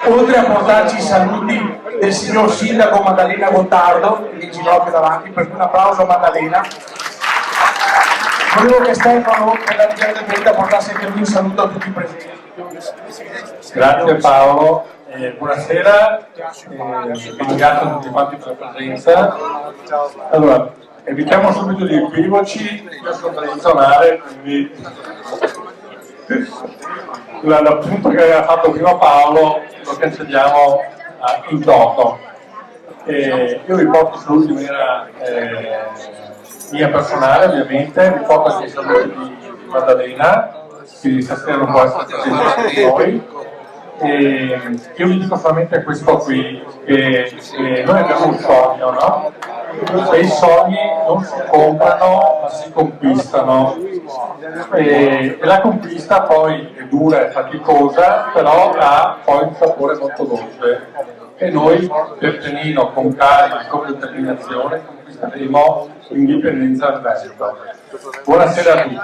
Oltre a portarci i saluti del signor Sindaco Maddalena Gottardo, in ginocchio davanti, per cui un applauso a Maddalena. Volevo che Stefano, per la Regione del Veneto, portasse anche lui un saluto a tutti i presenti. Grazie Paolo, buonasera, ringrazio tutti quanti per la presenza. Allora, evitiamo subito gli equivoci, io sono tradizionale, quindi l'appunto che aveva fatto prima Paolo lo cancelliamo in toto. Io vi porto i saluti in maniera mia personale, ovviamente, vi porto anche i saluti di Maddalena, che stasera non può essere presente con noi. Io vi dico solamente questo qui, che noi abbiamo un sogno, no? E i sogni non si comprano, ma si conquistano. E la conquista poi è dura e faticosa, però ha poi un sapore molto dolce. E noi, per pianino, con calma e con determinazione, conquisteremo l'indipendenza del Veneto. Buonasera a tutti.